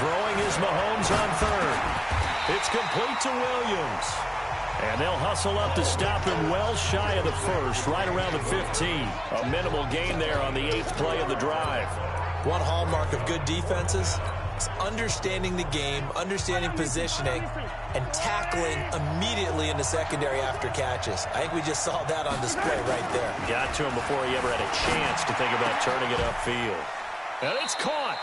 Throwing is Mahomes on third. It's complete to Williams. And they'll hustle up to stop him well shy of the first, right around the 15. A minimal gain there on the 8th play of the drive. One hallmark of good defenses is understanding the game, understanding positioning, and tackling immediately in the secondary after catches. I think we just saw that on display right there. Got to him before he ever had a chance to think about turning it upfield. And it's caught.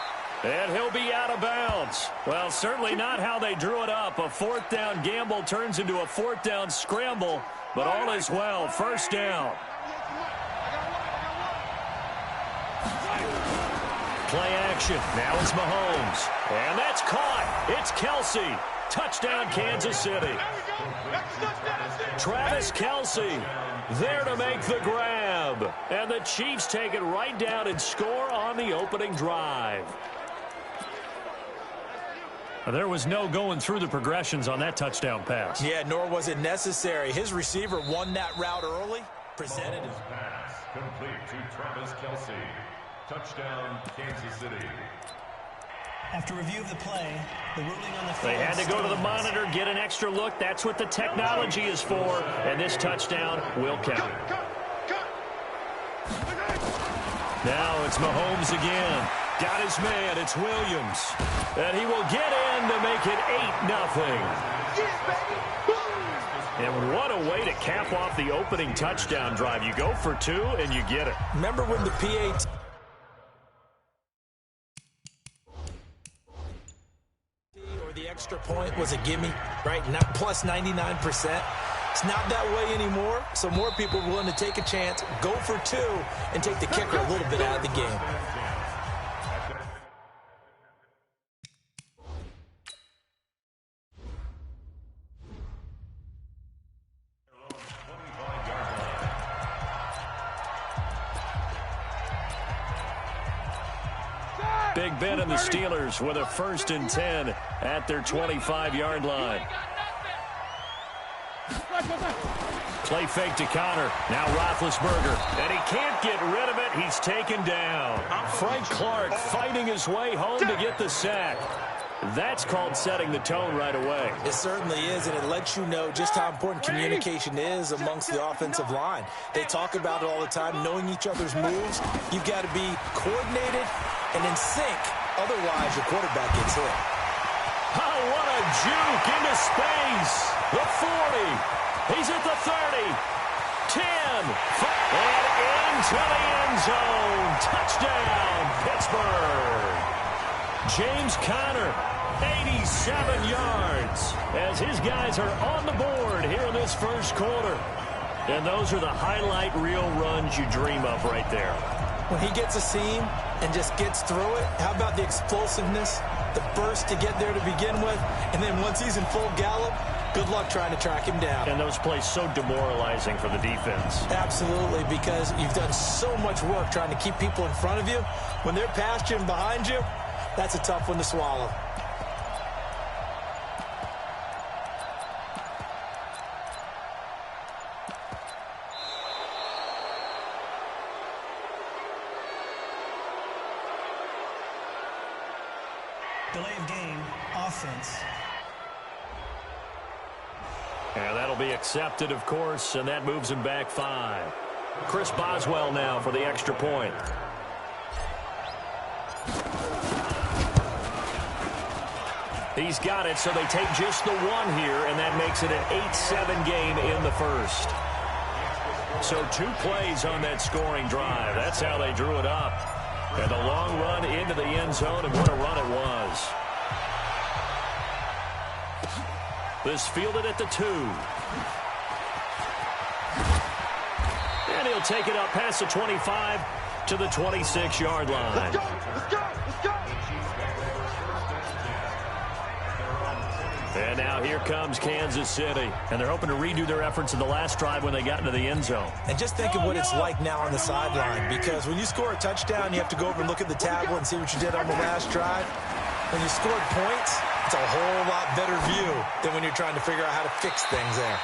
And he'll be out of bounds. Well, certainly not how they drew it up. A 4th down gamble turns into a 4th down scramble, but all is well. First down. Play action. Now it's Mahomes. And that's caught. It's Kelce. Touchdown, Kansas City. Travis Kelce there to make the grab. And the Chiefs take it right down and score on the opening drive. There was no going through the progressions on that touchdown pass. Yeah, nor was it necessary. His receiver won that route early. Presented his pass complete to Travis Kelce. Touchdown, Kansas City. After review of the play, the ruling on the field. They had to go to the monitor, get an extra look. That's what the technology is for. And this touchdown will count. Now it's Mahomes again. Got his man. It's Williams. And he will get in to make it 8-0. And what a way to cap off the opening touchdown drive. You go for 2 and you get it. Remember when the PAT or the extra point was a gimme, right? Not plus 99%. It's not that way anymore, so more people are willing to take a chance, go for 2, and take the kicker a little bit out of the game. Big Ben and the Steelers with a 1st and 10 at their 25-yard line. Play fake to Connor. Now Roethlisberger. And he can't get rid of it. He's taken down. Frank Clark fighting his way home to get the sack. That's called setting the tone right away. It certainly is, and it lets you know just how important communication is amongst the offensive line. They talk about it all the time, knowing each other's moves. You've got to be coordinated and in sync. Otherwise, your quarterback gets hit. Oh, what a juke into space. The 40. He's at the 30. 10. And into the end zone. Touchdown, Pittsburgh. James Conner, 87 yards, as his guys are on the board here in this first quarter. And those are the highlight reel runs you dream of right there. When he gets a seam and just gets through it, how about the explosiveness, the burst to get there to begin with, and then once he's in full gallop, good luck trying to track him down. And those plays so demoralizing for the defense. Absolutely, because you've done so much work trying to keep people in front of you. When they're past you and behind you, that's a tough one to swallow. Delay of game, offense. And that'll be accepted, of course, and that moves him back 5. Chris Boswell now for the extra point. He's got it, so they take just the 1 here, and that makes it an 8-7 game in the first. So 2 plays on that scoring drive. That's how they drew it up. And the long run into the end zone, and what a run it was. This fielded at the 2. And he'll take it up past the 25 to the 26-yard line. Let's go, let's go, let's go. And now here comes Kansas City. And they're hoping to redo their efforts in the last drive when they got into the end zone. And just think of what it's like now on the sideline, because when you score a touchdown, you have to go over and look at the tablet and see what you did on the last drive. When you scored points, it's a whole lot better view than when you're trying to figure out how to fix things there.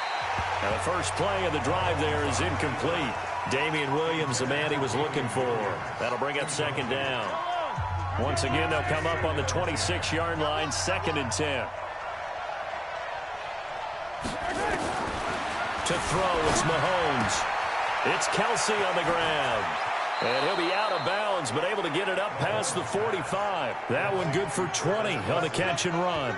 Now the first play of the drive there is incomplete. Damian Williams, the man he was looking for. That'll bring up second down. Once again, they'll come up on the 26-yard line, 2nd and 10. To throw, it's Mahomes. It's Kelsey on the ground. And he'll be out of bounds, but able to get it up past the 45. That one good for 20 on the catch and run.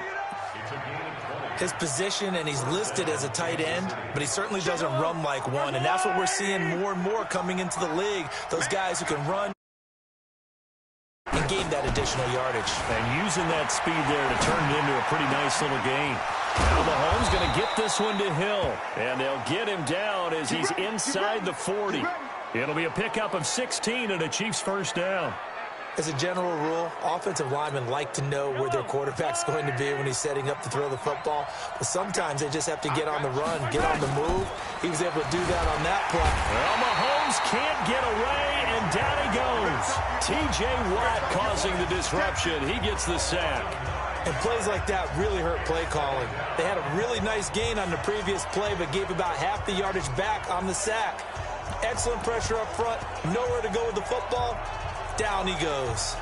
His position, and he's listed as a tight end, but he certainly doesn't run like one. And that's what we're seeing more and more coming into the league. Those guys who can run and gain that additional yardage. And using that speed there to turn it into a pretty nice little gain. Now Mahomes going to get this one to Hill. And they'll get him down as he's inside the 40. It'll be a pickup of 16 and a Chiefs first down. As a general rule, offensive linemen like to know where their quarterback's going to be when he's setting up to throw the football. But sometimes they just have to get on the run, get on the move. He was able to do that on that play. Well, Mahomes can't get away, and down he goes. T.J. Watt causing the disruption. He gets the sack. And plays like that really hurt play calling. They had a really nice gain on the previous play, but gave about half the yardage back on the sack. Excellent pressure up front, nowhere to go with the football. Down he goes.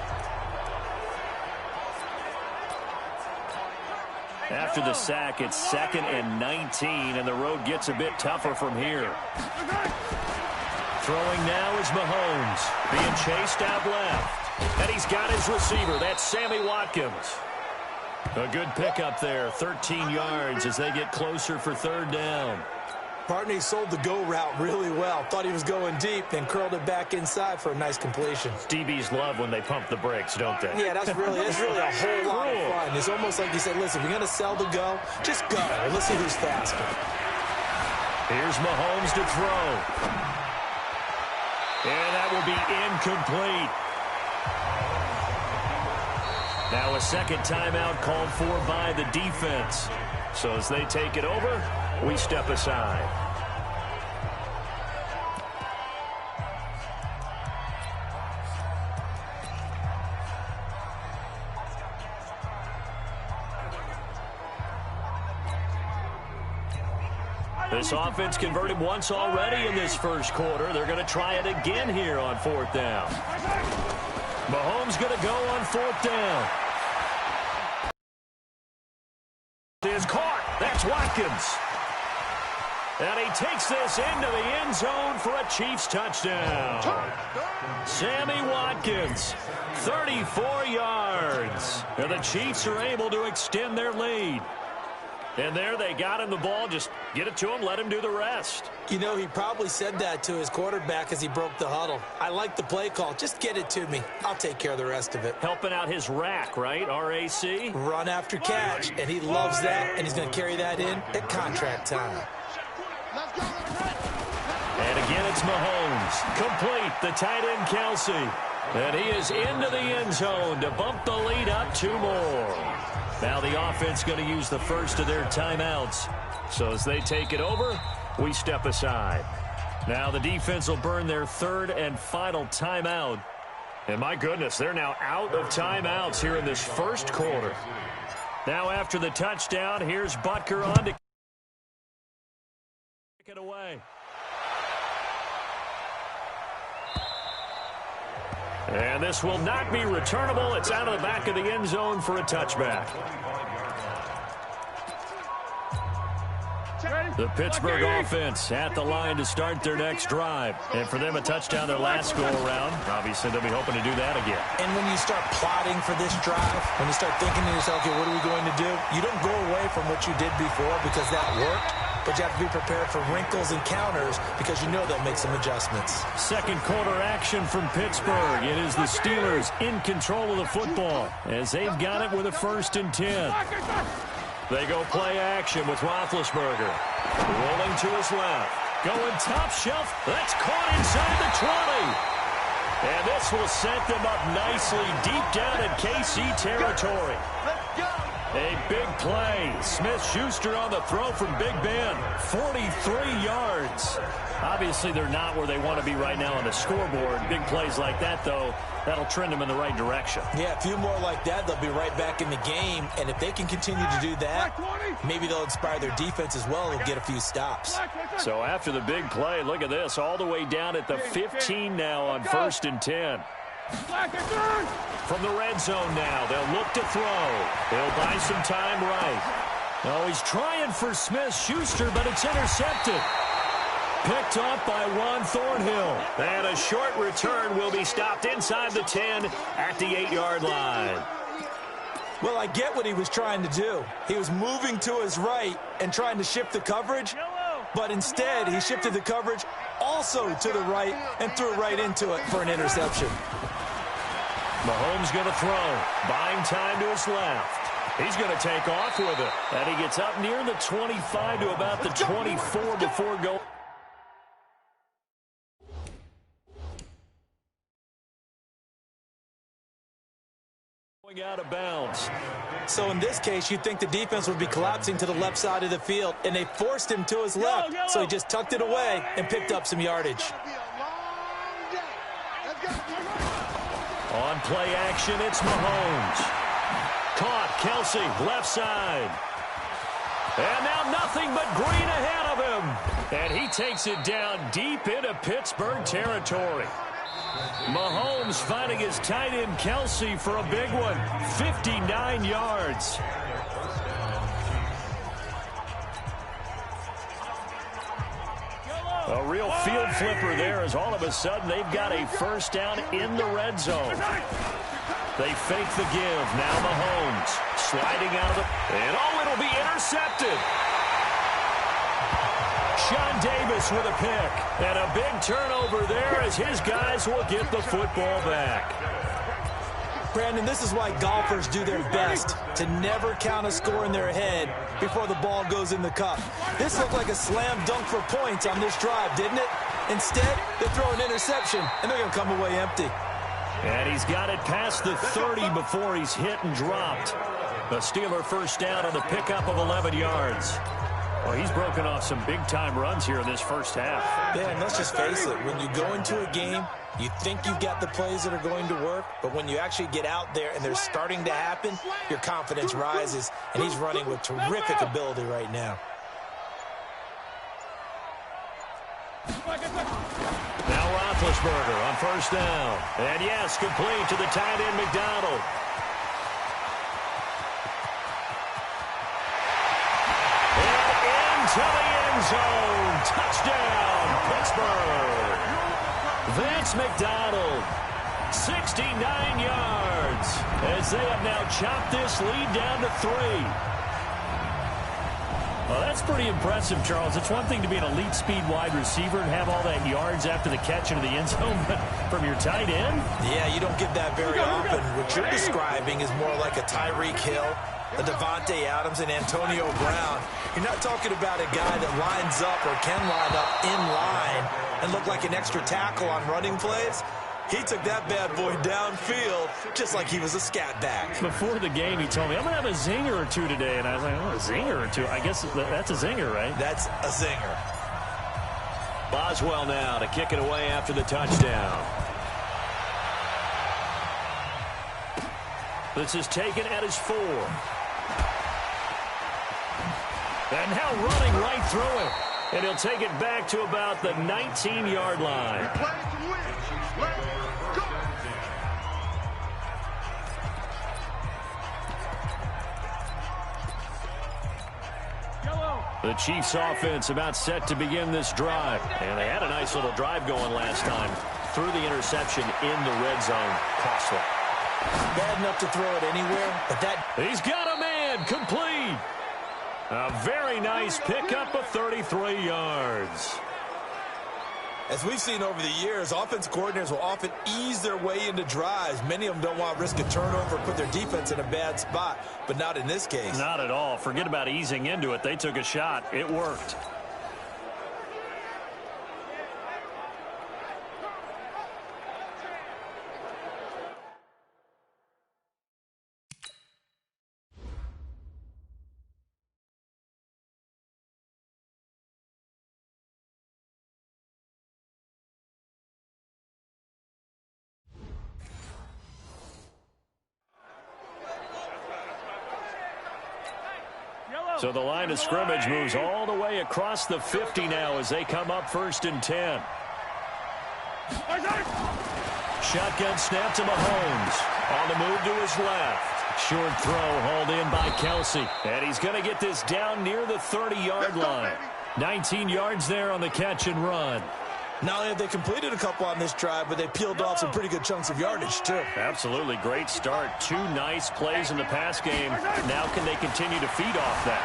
After the sack, it's 2nd and 19, and the road gets a bit tougher from here. Throwing now is Mahomes, being chased out left. And he's got his receiver. That's Sammy Watkins. A good pickup there, 13 yards as they get closer for 3rd down. Partney sold the go route really well. Thought he was going deep, then curled it back inside for a nice completion. DBs love when they pump the brakes, don't they? Yeah, that's really a whole lot of fun. It's almost like you said, listen, we're going to sell the go. Just go, and let's see who's faster. Here's Mahomes to throw. And that will be incomplete. Now a second timeout called for by the defense. So as they take it over, we step aside. This offense converted once already in this first quarter. They're going to try it again here on 4th down. Mahomes going to go on 4th down. Is caught. That's Watkins. And he takes this into the end zone for a Chiefs touchdown. Sammy Watkins, 34 yards. And the Chiefs are able to extend their lead. And there they got him the ball. Just get it to him, let him do the rest. You know, he probably said that to his quarterback as he broke the huddle. I like the play call. Just get it to me. I'll take care of the rest of it. Helping out his rack, right? R-A-C? Run after catch. And he loves that, and he's going to carry that in at contract time. And again, it's Mahomes. Complete, the tight end Kelsey. And he is into the end zone to bump the lead up 2 more. Now the offense going to use the first of their timeouts. So as they take it over, we step aside. Now the defense will burn their 3rd and final timeout. And my goodness, they're now out of timeouts here in this first quarter. Now after the touchdown, here's Butker on to kick it away. And this will not be returnable. It's out of the back of the end zone for a touchback. The Pittsburgh offense at the line to start their next drive. And for them, a touchdown their last go-around. Obviously, they'll be hoping to do that again. And when you start plotting for this drive, when you start thinking to yourself, okay, what are we going to do? You don't go away from what you did before because that worked. But you have to be prepared for wrinkles and counters because you know they'll make some adjustments. Second quarter action from Pittsburgh. It is the Steelers in control of the football as they've got it with a 1st and 10. They go play action with Roethlisberger. Rolling to his left. Going top shelf. That's caught inside the 20. And this will set them up nicely deep down in KC territory. A big play. Smith-Schuster on the throw from Big Ben. 43 yards. Obviously, they're not where they want to be right now on the scoreboard. Big plays like that, though, that'll trend them in the right direction. Yeah, a few more like that, they'll be right back in the game. And if they can continue to do that, maybe they'll inspire their defense as well. They'll get a few stops. So after the big play, look at this. All the way down at the 15 now on 1st and 10. From the red zone now, they'll look to throw. They'll buy some time right. Oh, he's trying for Smith-Schuster, but it's intercepted. Picked up by Juan Thornhill. And a short return will be stopped inside the 10 at the 8-yard line. Well, I get what he was trying to do. He was moving to his right and trying to shift the coverage, but instead he shifted the coverage also to the right and threw right into it for an interception. Mahomes going to throw. Buying time to his left. He's going to take off with it. And he gets up near the 25 to about the 24 before going. Out of bounds. So in this case, you'd think the defense would be collapsing to the left side of the field, and they forced him to his left, so he just tucked it away and picked up some yardage. On play action, it's Mahomes. Caught, Kelsey, left side. And now nothing but green ahead of him. And he takes it down deep into Pittsburgh territory. Mahomes finding his tight end Kelsey for a big one. 59 yards. A real field flipper there as all of a sudden they've got a first down in the red zone. They fake the give. Now Mahomes sliding out of the... And oh, it'll be intercepted. Sean Davis with a pick. And a big turnover there as his guys will get the football back. Brandon, this is why golfers do their best to never count a score in their head before the ball goes in the cup. This looked like a slam dunk for points on this drive, didn't it? Instead, they throw an interception, and they're going to come away empty. And he's got it past the 30 before he's hit and dropped. A Steeler first down on the pickup of 11 yards. Well, he's broken off some big-time runs here in this first half. Yeah, and let's just face it. When you go into a game, you think you've got the plays that are going to work, but when you actually get out there and they're starting to happen, your confidence rises, and he's running with terrific ability right now. Now Roethlisberger on first down. And yes, complete to the tight end McDonald. To the end zone. Touchdown, Pittsburgh. Vance McDonald, 69 yards, as they have now chopped this lead down to 3. Well, that's pretty impressive, Charles. It's one thing to be an elite speed wide receiver and have all that yards after the catch into the end zone, but from your tight end? Yeah, you don't get that very often. What you're describing is more like a Tyreek Hill, a Devontae Adams, and Antonio Brown. You're not talking about a guy that lines up or can line up in line and look like an extra tackle on running plays. He took that bad boy downfield just like he was a scat back. Before the game, he told me, I'm going to have a zinger or two today. And I was like, oh, a zinger or two? I guess that's a zinger, right? That's a zinger. Boswell now to kick it away after the touchdown. This is taken at his 4. And now running right through it. And he'll take it back to about the 19-yard line. The Chiefs offense about set to begin this drive. And they had a nice little drive going last time. Threw the interception in the red zone. Costly. Bad enough to throw it anywhere, but that... He's got a man. Complete. A very nice pickup of 33 yards. As we've seen over the years, offense coordinators will often ease their way into drives. Many of them don't want to risk a turnover, put their defense in a bad spot, but not in this case. Not at all. Forget about easing into it. They took a shot. It worked. So the line of scrimmage moves all the way across the 50 now as they come up 1st and 10. Shotgun snap to Mahomes. On the move to his left. Short throw hauled in by Kelsey. And he's going to get this down near the 30-yard line. 19 yards there on the catch and run. Not only have they completed a couple on this drive, but they peeled off some pretty good chunks of yardage, too. Absolutely great start. 2 nice plays in the pass game. Now can they continue to feed off that?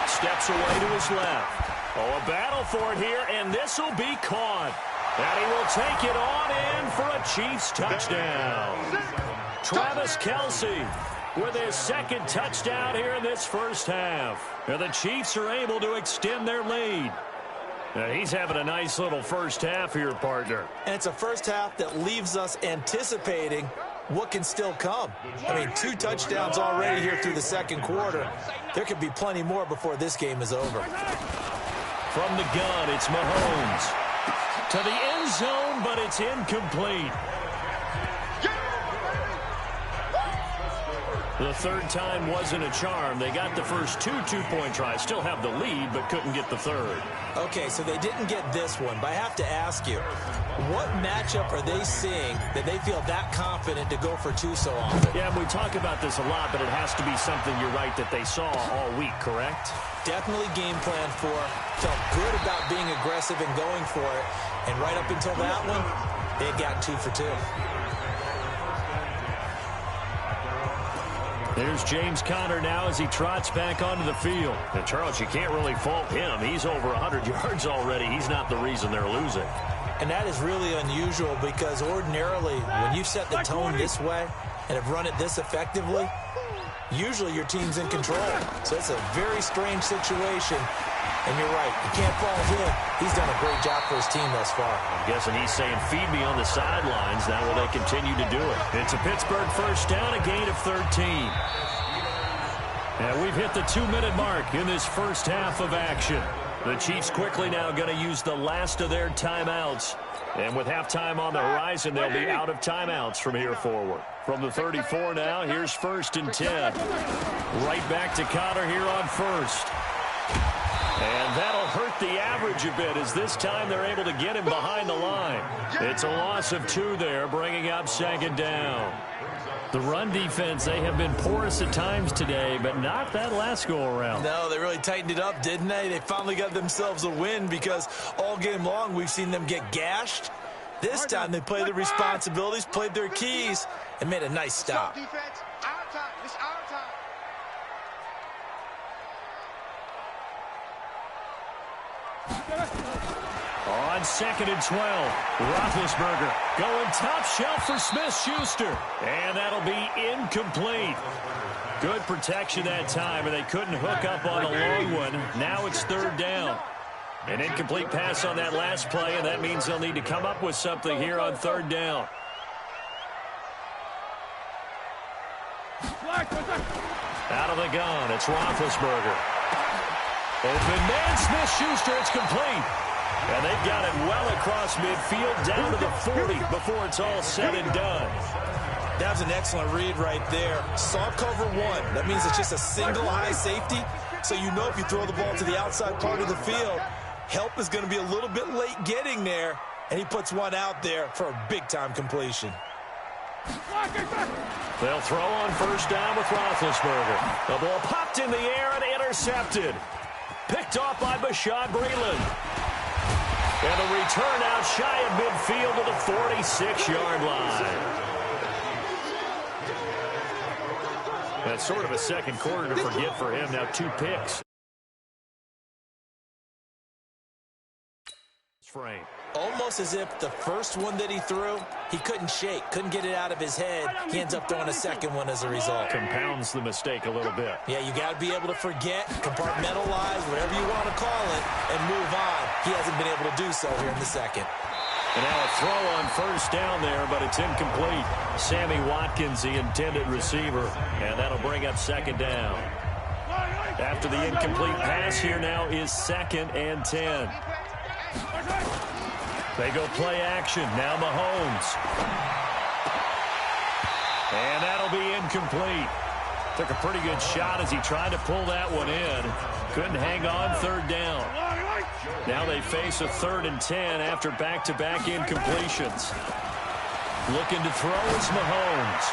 Steps away to his left. Oh, a battle for it here, and this will be caught. And he will take it on in for a Chiefs touchdown. Travis Kelce with his second touchdown here in this first half. And the Chiefs are able to extend their lead. Now he's having a nice little first half here, partner. And it's a first half that leaves us anticipating what can still come. I mean, 2 touchdowns already here through the second quarter. There could be plenty more before this game is over. From the gun, it's Mahomes. To the end zone, but it's incomplete. The third time wasn't a charm. They got the first 2 two-point tries. Still have the lead, but couldn't get the third. Okay, so they didn't get this one, but I have to ask you, what matchup are they seeing that they feel that confident to go for 2 so often? Yeah, we talk about this a lot, but it has to be something, you're right, that they saw all week, correct? Definitely game plan for, felt good about being aggressive and going for it, and right up until that one, they had gotten 2 for 2. There's James Conner now as he trots back onto the field. And Charles, you can't really fault him. He's over 100 yards already. He's not the reason they're losing. And that is really unusual because ordinarily when you set the tone this way and have run it this effectively, usually your team's in control. So it's a very strange situation. And you're right, you can't fault him. He's done a great job for his team thus far. I'm guessing he's saying, feed me on the sidelines. Now will they continue to do it? It's a Pittsburgh first down, a gain of 13. And we've hit the 2-minute mark in this first half of action. The Chiefs quickly now going to use the last of their timeouts. And with halftime on the horizon, they'll be out of timeouts from here forward. From the 34 now, here's 1st and 10. Right back to Conner here on first. And that'll hurt the average a bit as this time they're able to get him behind the line. It's a loss of 2 there, bringing up 2nd down. The run defense, they have been porous at times today, but not that last go-around. No, they really tightened it up, didn't they? They finally got themselves a win because all game long we've seen them get gashed. This time they played the responsibilities, played their keys, and made a nice stop. On 2nd and 12, Roethlisberger going top shelf for Smith-Schuster. And that'll be incomplete. Good protection that time, and they couldn't hook up on the long one. Now it's 3rd down. An incomplete pass on that last play, and that means they'll need to come up with something here on 3rd down. Out of the gun, it's Roethlisberger. Open man, Smith-Schuster, it's complete. And they've got it well across midfield, down to the 40 before it's all said and done. That was an excellent read right there. Saw cover 1. That means it's just a single high safety. So you know if you throw the ball to the outside part of the field, help is going to be a little bit late getting there. And he puts one out there for a big-time completion. They'll throw on 1st down with Roethlisberger. The ball popped in the air and intercepted. Picked off by Bashaud Breeland. And a return out shy of midfield to the 46-yard line. That's sort of a second quarter to forget for him. Now 2 picks. Frame. Almost as if the first one that he threw, he couldn't shake, couldn't get it out of his head. He ends up throwing a second one as a result. Compounds the mistake a little bit. Yeah, you got to be able to forget, compartmentalize, whatever you want to call it, and move on. He hasn't been able to do so here in the second. And now a throw on 1st down there, but it's incomplete. Sammy Watkins, the intended receiver, and that'll bring up 2nd down. After the incomplete pass, here now is 2nd and 10. They go play action. Now Mahomes. And that'll be incomplete. Took a pretty good shot as he tried to pull that one in. Couldn't hang on 3rd down. Now they face a 3rd and 10 after back-to-back incompletions. Looking to throw is Mahomes.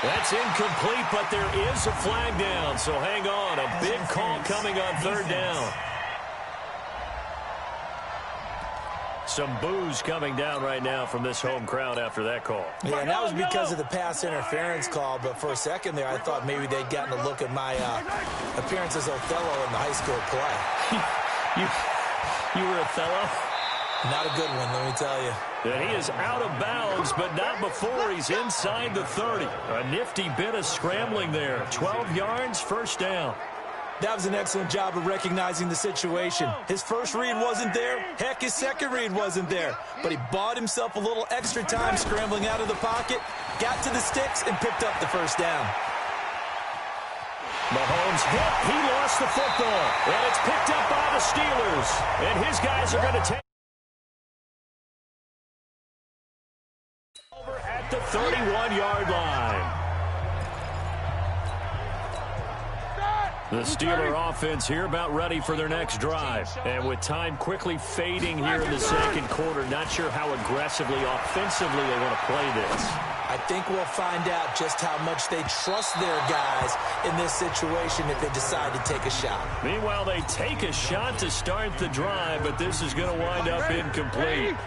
That's incomplete, but there is a flag down, so hang on. A big call coming on third down. Some boos coming down right now from this home crowd after that call. Yeah, and that was because of the pass interference call, but for a second there, I thought maybe they'd gotten a look at my appearance as Othello in the high school play. You were Othello? Not a good one, let me tell you. And he is out of bounds, but not before he's inside the 30. A nifty bit of scrambling there. 12 yards, first down. That was an excellent job of recognizing the situation. His first read wasn't there. Heck, his second read wasn't there. But he bought himself a little extra time scrambling out of the pocket, got to the sticks, and picked up the first down. Mahomes hit. He lost the football. And it's picked up by the Steelers. And his guys are going to take over at the 31-yard line. The Steeler offense here about ready for their next drive. And with time quickly fading here in the second quarter, not sure how aggressively, offensively they want to play this. I think we'll find out just how much they trust their guys in this situation if they decide to take a shot. Meanwhile, they take a shot to start the drive, but this is going to wind up incomplete.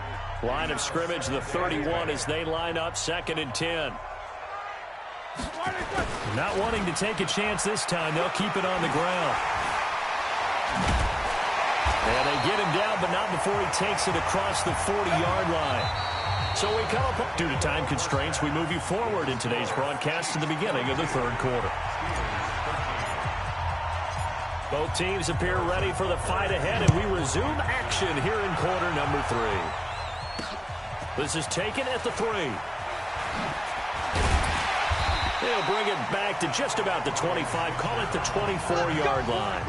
Line of scrimmage, the 31 as they line up, 2nd and 10. Not wanting to take a chance this time. They'll keep it on the ground. And they get him down, but not before he takes it across the 40-yard line. So we come up. Due to time constraints, we move you forward in today's broadcast to the beginning of the third quarter. Both teams appear ready for the fight ahead, and we resume action here in quarter number 3. This is taken at the 3. They'll bring it back to just about the 25, call it the 24-yard line.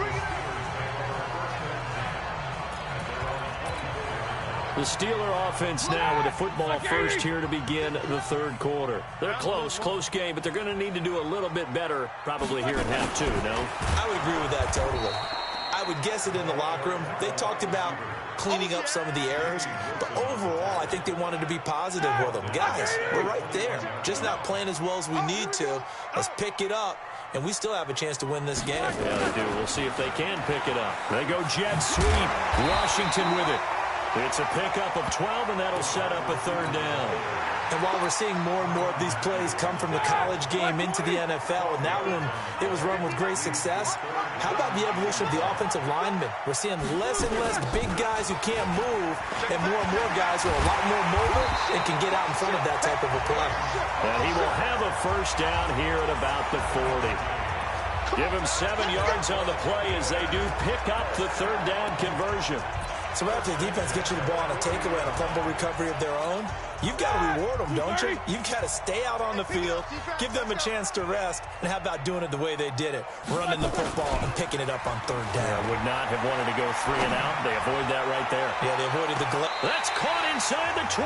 The Steeler offense now with the football first here to begin the third quarter. They're close game, but they're going to need to do a little bit better probably here in half 2, no? I would agree with that totally. I would guess it in the locker room. They talked about cleaning up some of the errors, but overall, I think they wanted to be positive with them. Guys, we're right there. Just not playing as well as we need to. Let's pick it up, and we still have a chance to win this game. Yeah, they do. We'll see if they can pick it up. They go jet sweep. Washington with it. It's a pickup of 12, and that'll set up a third down. And while we're seeing more and more of these plays come from the college game into the NFL, and that one, it was run with great success, how about the evolution of the offensive linemen? We're seeing less and less big guys who can't move, and more guys who are a lot more mobile and can get out in front of that type of a play. And he will have a first down here at about the 40. Give him 7 yards on the play as they do pick up the third down conversion. So after the defense gets you the ball on a takeaway and a fumble recovery of their own, you've got to reward them, don't you? You've got to stay out on the field, give them a chance to rest, and how about doing it the way they did it, running the football and picking it up on third down. Yeah, would not have wanted to go 3 and out. They avoid that right there. Yeah, they avoided the That's caught inside the 20.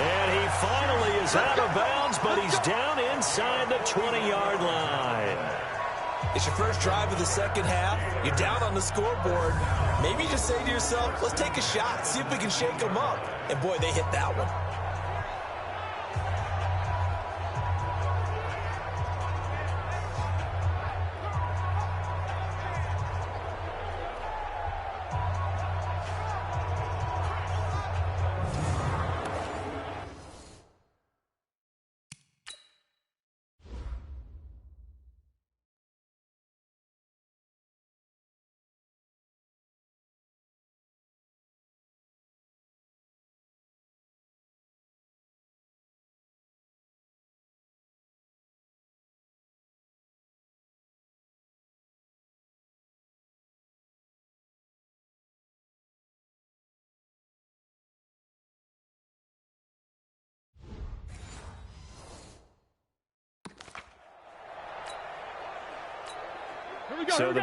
And he finally is out of bounds, but he's down inside the 20-yard line. It's your first drive of the second half. You're down on the scoreboard. Maybe you just say to yourself, let's take a shot, see if we can shake them up. And, boy, they hit that one. So the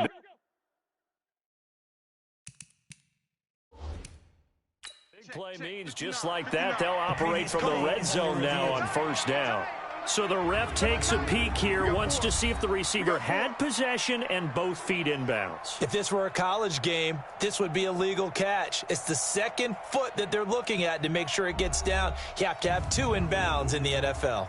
big play means just like that, they'll operate from the red zone now on first down. So the ref takes a peek here, wants to see if the receiver had possession and both feet inbounds. If this were a college game, this would be a legal catch. It's the second foot that they're looking at to make sure it gets down. You have to have 2 inbounds in the NFL.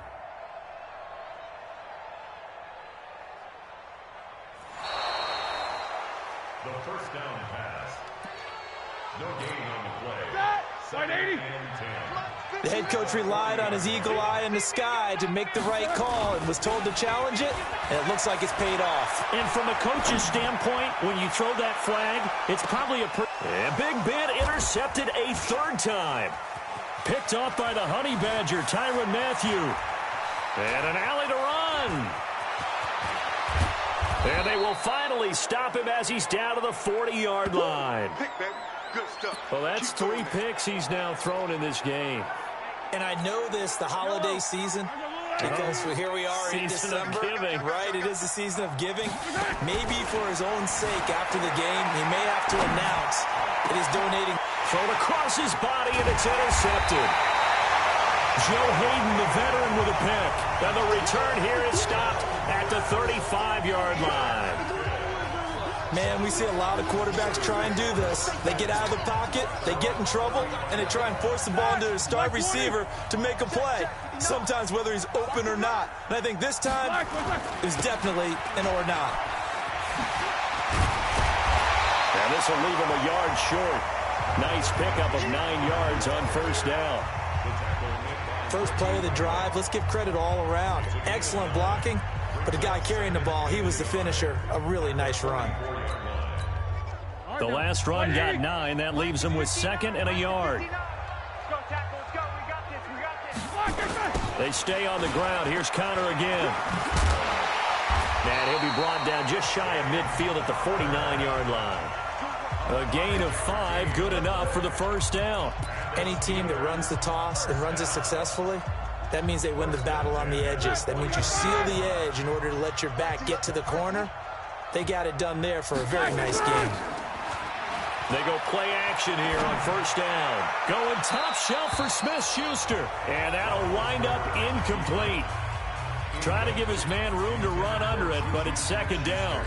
The first down pass. No gain on the play. Second and 10. The head coach relied on his eagle eye in the sky to make the right call and was told to challenge it, and it looks like it's paid off. And from a coach's standpoint, when you throw that flag, it's probably a big bit intercepted a third time. Picked off by the Honey Badger, Tyrann Mathieu. And an alley to run. And they will finally stop him as he's down to the 40-yard line. Well, that's 3 picks he's now thrown in this game. And I know this, the holiday season, because here we are in December. Right, it is the season of giving. Maybe for his own sake after the game, he may have to announce that he's donating. Thrown across his body, and it's intercepted. Joe Hayden, the veteran, with a pick. And the return here is stopped at the 35-yard line. Man, we see a lot of quarterbacks try and do this. They get out of the pocket, they get in trouble, and they try and force the ball into their star receiver to make a play, sometimes whether he's open or not. And I think this time, it was definitely an or not. And this will leave him a yard short. Nice pickup of 9 yards on first down. First play of the drive, let's give credit all around. Excellent blocking, but the guy carrying the ball, he was the finisher. A really nice run. The last run got 9. That leaves him with 2nd and a yard. They stay on the ground. Here's Connor again. And he'll be brought down just shy of midfield at the 49-yard line. A gain of 5, good enough for the first down. Any team that runs the toss and runs it successfully, that means they win the battle on the edges. That means you seal the edge in order to let your back get to the corner. They got it done there for a very nice game. They go play action here on first down. Going top shelf for Smith-Schuster. And that'll wind up incomplete. Trying to give his man room to run under it, but it's 2nd down.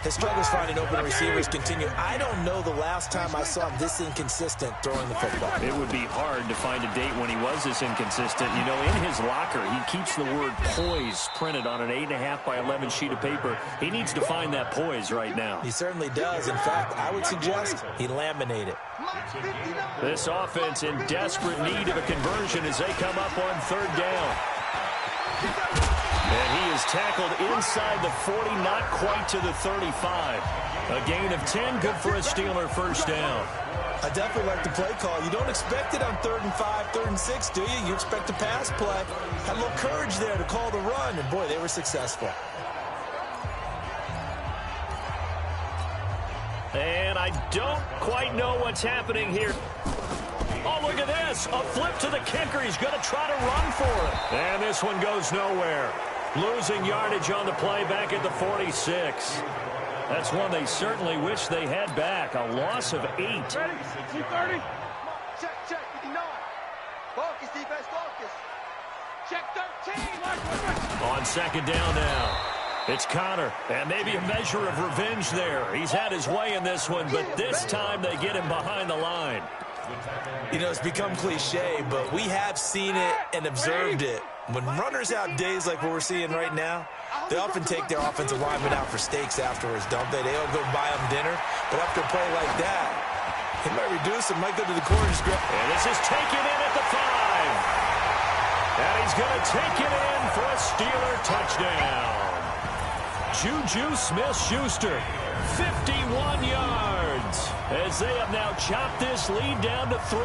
His struggles finding open receivers continue. I don't know the last time I saw him this inconsistent throwing the football. It would be hard to find a date when he was this inconsistent. You know, in his locker, he keeps the word poise printed on an 8.5 by 11 sheet of paper. He needs to find that poise right now. He certainly does. In fact, I would suggest he laminate it. This offense in desperate need of a conversion as they come up on 3rd down. And he is tackled inside the 40, not quite to the 35. A gain of 10, good for a Steeler first down. I definitely like the play call. You don't expect it on 3rd and 5, 3rd and 6, do you? You expect a pass play. Had a little courage there to call the run, and boy, they were successful. And I don't quite know what's happening here. Oh, look at this. A flip to the kicker. He's going to try to run for it. And this one goes nowhere. Losing yardage on the play back at the 46. That's one they certainly wish they had back. A loss of 8. Ready? 230. Check, check. 59. Focus, defense, focus. Check 13. On 2nd down now. It's Connor, and maybe a measure of revenge there. He's had his way in this one, but this time they get him behind the line. You know, it's become cliche, but we have seen it and observed it. When runners have days like what we're seeing right now, they often take their offensive linemen out for steaks afterwards, don't they? They all go buy them dinner. But after a play like that, he might reduce it, might go to the corner. And this is taken in at the 5. And he's going to take it in for a Steeler touchdown. Juju Smith-Schuster, 51 yards, as they have now chopped this lead down to 3.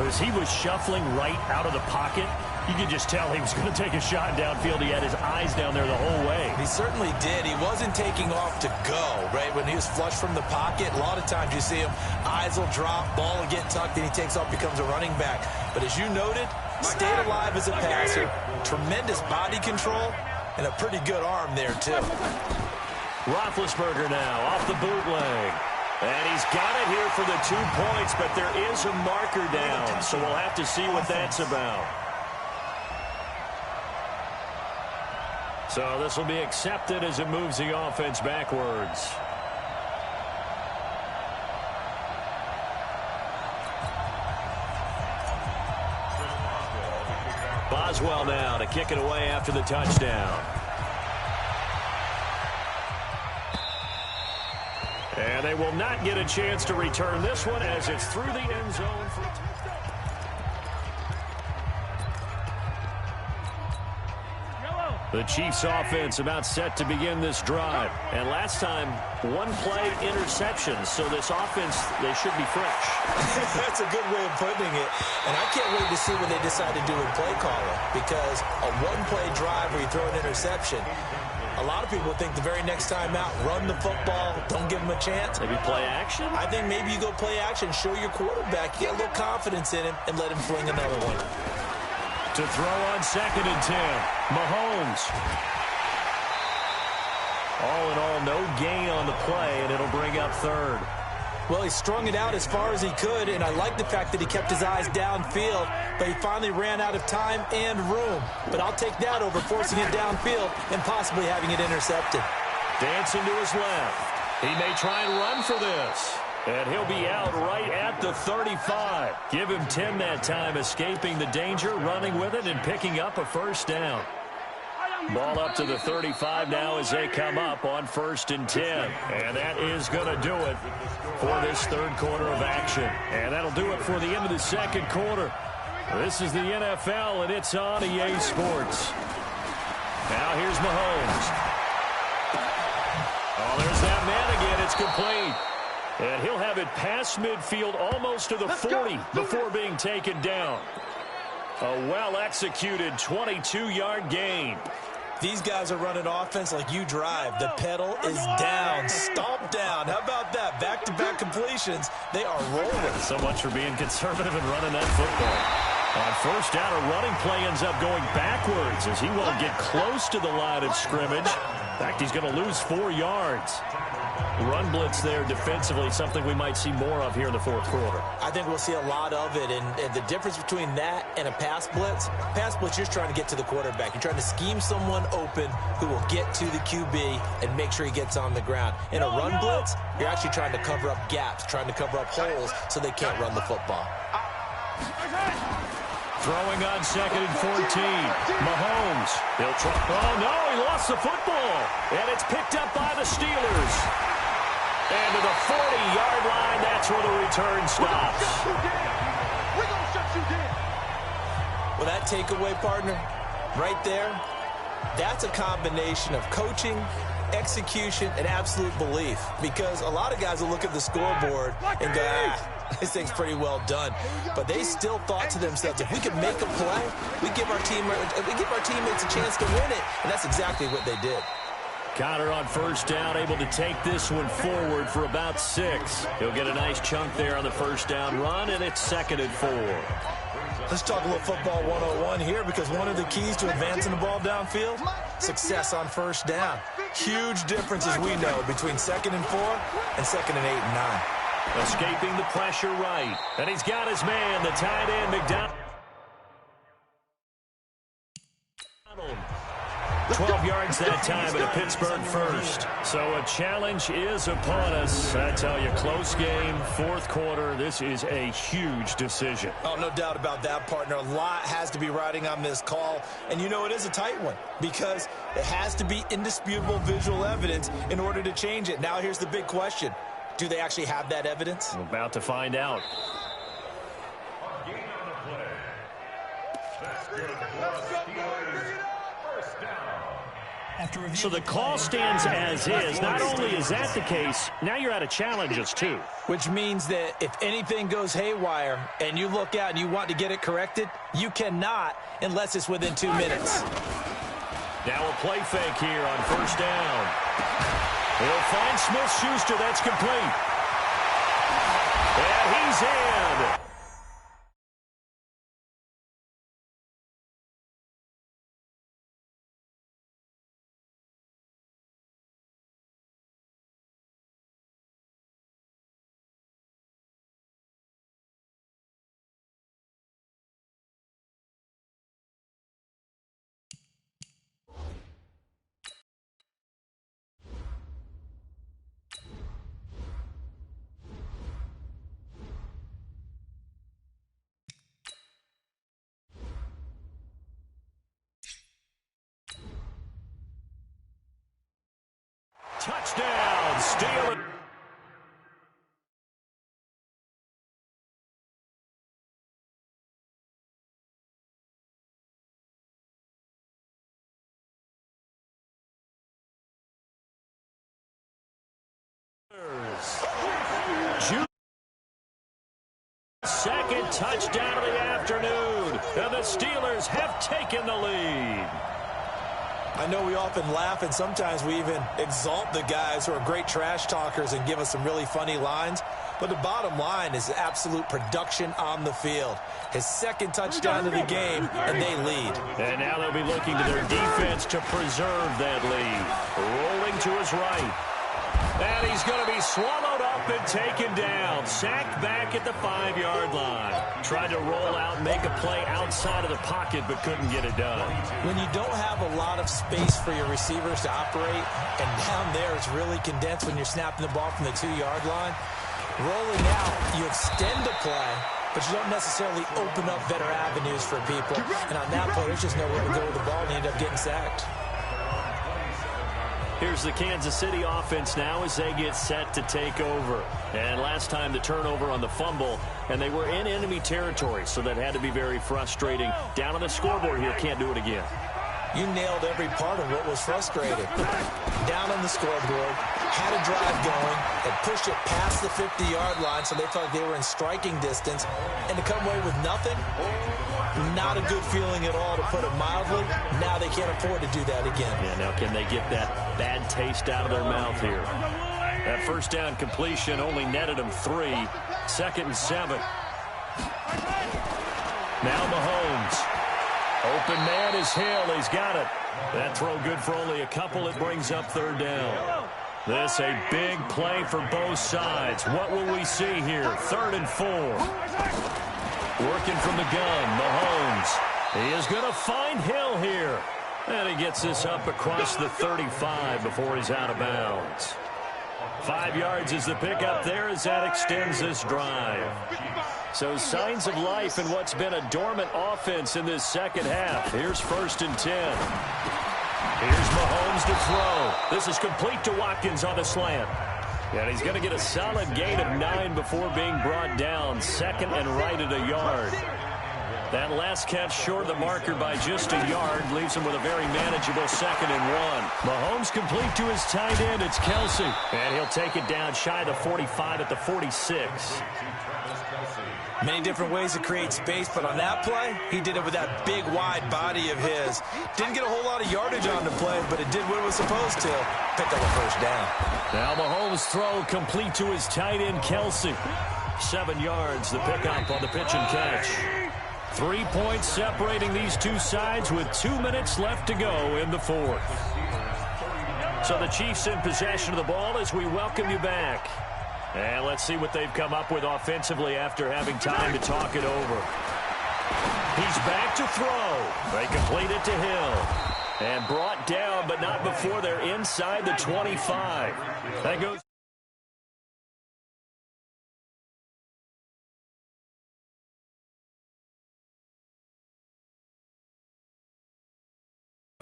As he was shuffling right out of the pocket, you could just tell he was going to take a shot downfield. He had his eyes down there the whole way. He certainly did. He wasn't taking off to go, right? When he was flush from the pocket, a lot of times you see him, eyes will drop, ball will get tucked, and he takes off, becomes a running back. But as you noted, stayed alive as a passer, tremendous body control, and a pretty good arm there, too. Roethlisberger now off the bootleg. And he's got it here for the 2 points, but there is a marker down, so we'll have to see what that's about. So this will be accepted as it moves the offense backwards. Boswell now to kick it away after the touchdown. And they will not get a chance to return this one as it's through the end zone for a touchdown. The Chiefs offense about set to begin this drive. And last time, one play interception. So this offense, they should be fresh. That's a good way of putting it. And I can't wait to see what they decide to do with play calling. Because a one-play drive where you throw an interception, a lot of people think the very next time out, run the football, don't give them a chance. Maybe play action? I think maybe you go play action, show your quarterback, get a little confidence in him, and let him fling another one. To throw on 2nd and 10. Mahomes. All in all, no gain on the play, and it'll bring up 3rd. Well, he strung it out as far as he could, and I like the fact that he kept his eyes downfield, but he finally ran out of time and room. But I'll take that over forcing it downfield and possibly having it intercepted. Dancing to his left. He may try and run for this. And he'll be out right at the 35. Give him 10 that time, escaping the danger, running with it, and picking up a 1st down. Ball up to the 35 now as they come up on 1st and 10. And that is going to do it for this 3rd quarter of action. And that'll do it for the end of the 2nd quarter. This is the NFL, and it's on EA Sports. Now here's Mahomes. Oh, there's that man again. It's complete. And he'll have it past midfield almost to the 40 before being taken down. A well-executed 22-yard gain. These guys are running offense like you drive. The pedal is down, stomp down. How about that? Back-to-back completions. They are rolling. So much for being conservative and running that football. On 1st down, a running play ends up going backwards as he won't get close to the line of scrimmage. In fact, he's going to lose 4 yards. Run blitz there defensively, something we might see more of here in the 4th quarter. I think we'll see a lot of it, and the difference between that and a pass blitz, you're trying to get to the quarterback. You're trying to scheme someone open who will get to the QB and make sure he gets on the ground. In a run blitz, you're actually trying to cover up gaps, trying to cover up holes so they can't run the football. Throwing on 2nd and 14. Mahomes. He'll try. Oh, no, he lost the football. And it's picked up by the Steelers. And to the 40-yard line, that's where the return stops. We're going to shut you down. Well, that takeaway, partner, right there, that's a combination of coaching, execution, and absolute belief. Because a lot of guys will look at the scoreboard and go, this thing's pretty well done. But they still thought to themselves, if we could make a play, we give our teammates a chance to win it. And that's exactly what they did. Connor on 1st down, able to take this one forward for about 6. He'll get a nice chunk there on the 1st down run, and it's 2nd and 4. Let's talk a little football 101 here, because one of the keys to advancing the ball downfield, success on 1st down. Huge difference, as we know, between 2nd and 4 and 2nd and 8 and 9. Escaping the pressure right. And he's got his man, the tight end, McDonald. 12 yards that time at a Pittsburgh 1st. So a challenge is upon us. I tell you, close game, 4th quarter. This is a huge decision. Oh, no doubt about that, partner. A lot has to be riding on this call. And you know it is a tight one because it has to be indisputable visual evidence in order to change it. Now here's the big question. Do they actually have that evidence? We're about to find out. So the call stands as is. Not only is that the case, now you're out of challenges too. Which means that if anything goes haywire and you look out and you want to get it corrected, you cannot unless it's within 2 minutes. Now a play fake here on 1st down. He'll find Smith-Schuster. That's complete. And he's in. Down, Steelers. Second touchdown of the afternoon, and the Steelers have taken the lead. I know we often laugh, and sometimes we even exalt the guys who are great trash talkers and give us some really funny lines. But the bottom line is absolute production on the field. His second touchdown of the game, and they lead. And now they'll be looking to their defense to preserve that lead. Rolling to his right. And he's going to be swallowed up and taken down. Sacked back at the 5-yard line. Tried to roll out and make a play outside of the pocket, but couldn't get it done. When you don't have a lot of space for your receivers to operate, and down there it's really condensed when you're snapping the ball from the 2-yard line, rolling out, you extend the play, but you don't necessarily open up better avenues for people. And on that play, there's just nowhere to go with the ball, and you end up getting sacked. Here's the Kansas City offense now as they get set to take over. And last time the turnover on the fumble, and they were in enemy territory, so that had to be very frustrating. Down on the scoreboard here, can't do it again. You nailed every part of what was frustrating. Down on the scoreboard, had a drive going, and pushed it past the 50-yard line so they felt like they were in striking distance, and to come away with nothing, not a good feeling at all, to put it mildly. Now they can't afford to do that again. Yeah, now can they get that bad taste out of their mouth here? That first down completion only netted them 3. 2nd and 7. Now Mahomes. Open man is Hill. He's got it. That throw good for only a couple. It brings up 3rd down. This a big play for both sides. What will we see here? 3rd and 4. Working from the gun, Mahomes. He is going to find Hill here. And he gets this up across the 35 before he's out of bounds. 5 yards is the pickup there as that extends this drive. So signs of life in what's been a dormant offense in this second half. Here's 1st and 10. Here's Mahomes to throw. This is complete to Watkins on the slant. And he's going to get a solid gain of 9 before being brought down. 2nd and right at a yard. That last catch short of the marker by just a yard leaves him with a very manageable 2nd and 1. Mahomes complete to his tight end. It's Kelsey. And he'll take it down shy of the 45 at the 46. Many different ways to create space, but on that play, he did it with that big, wide body of his. Didn't get a whole lot of yardage on the play, but it did what it was supposed to. Picked up a 1st down. Now Mahomes' throw complete to his tight end, Kelsey. 7 yards, the pickup on the pitch and catch. 3 points separating these two sides with 2 minutes left to go in the 4th. So the Chiefs in possession of the ball as we welcome you back. And let's see what they've come up with offensively after having time to talk it over. He's back to throw. They complete it to Hill. And brought down, but not before they're inside the 25. That goes.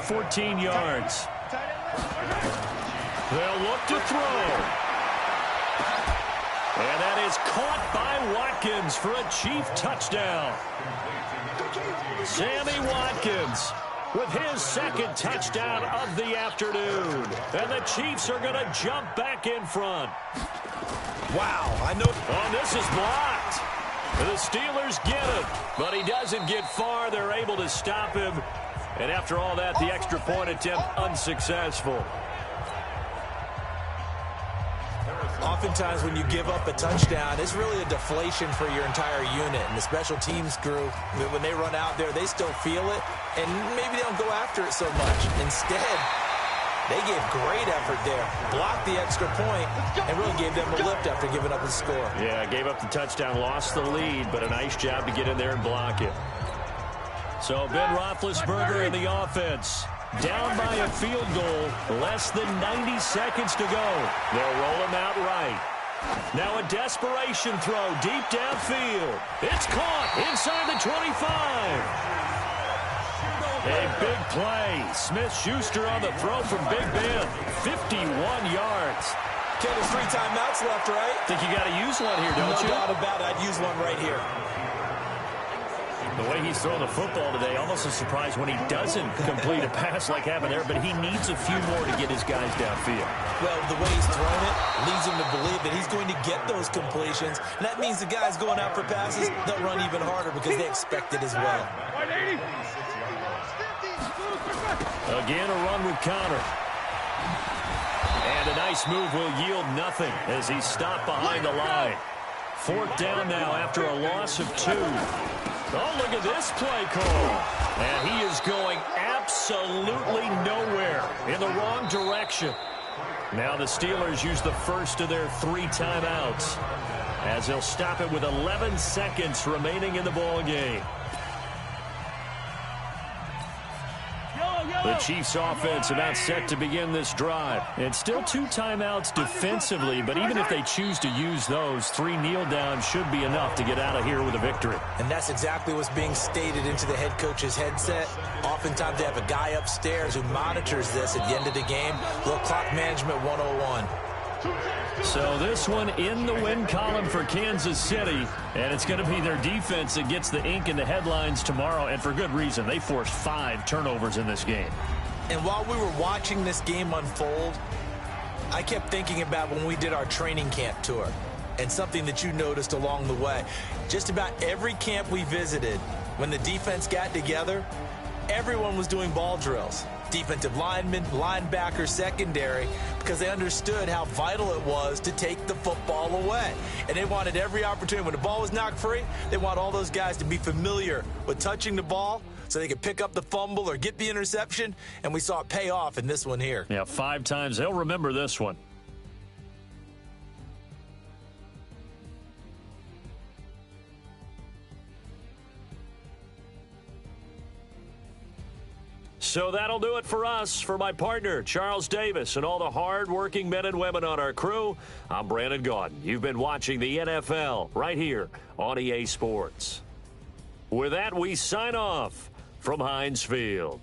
$14 yards. They'll look to throw. And that is caught by Watkins for a Chief touchdown. Sammy Watkins with his 2nd touchdown of the afternoon. And the Chiefs are going to jump back in front. Wow, I know. Oh, this is blocked. The Steelers get it, but he doesn't get far. They're able to stop him. And after all that, the extra point attempt unsuccessful. Oftentimes when you give up a touchdown, it's really a deflation for your entire unit. And the special teams group, when they run out there, they still feel it. And maybe they don't go after it so much. Instead, they gave great effort there. Blocked the extra point and really gave them a lift after giving up the score. Yeah, gave up the touchdown, lost the lead, but a nice job to get in there and block it. So Ben Roethlisberger in the offense. Down by a field goal, less than 90 seconds to go. They'll roll him out right. Now a desperation throw deep downfield. It's caught inside the 25. A big play. Smith-Schuster on the throw from Big Ben. 51 yards. Okay, there's 3 timeouts left, right? Think you got to use one here, don't you? No doubt about it. I'd use one right here. The way he's throwing the football today, almost a surprise when he doesn't complete a pass like happened there, but he needs a few more to get his guys downfield. Well, the way he's throwing it leads him to believe that he's going to get those completions. And that means the guys going out for passes, they'll run even harder because they expect it as well. Again, a run with Connor. And a nice move will yield nothing as he's stopped behind the line. 4th down now after a loss of 2. Oh, look at this play call. And he is going absolutely nowhere in the wrong direction. Now the Steelers use the first of their 3 timeouts as they'll stop it with 11 seconds remaining in the ball game. The Chiefs offense about set to begin this drive. It's still 2 timeouts defensively, but even if they choose to use those, 3 kneel downs should be enough to get out of here with a victory. And that's exactly what's being stated into the head coach's headset. Oftentimes they have a guy upstairs who monitors this at the end of the game. A little clock management 101. So this one in the win column for Kansas City, and it's going to be their defense that gets the ink in the headlines tomorrow, and for good reason. They forced 5 turnovers in this game. And while we were watching this game unfold, I kept thinking about when we did our training camp tour and something that you noticed along the way. Just about every camp we visited, when the defense got together, everyone was doing ball drills. Defensive linemen, linebackers, secondary, because they understood how vital it was to take the football away. And they wanted every opportunity. When the ball was knocked free, they want all those guys to be familiar with touching the ball so they could pick up the fumble or get the interception, and we saw it pay off in this one here. Yeah, 5 times. They'll remember this one. So that'll do it for us. For my partner, Charles Davis, and all the hard-working men and women on our crew, I'm Brandon Gaudin. You've been watching the NFL right here on EA Sports. With that, we sign off from Heinz Field.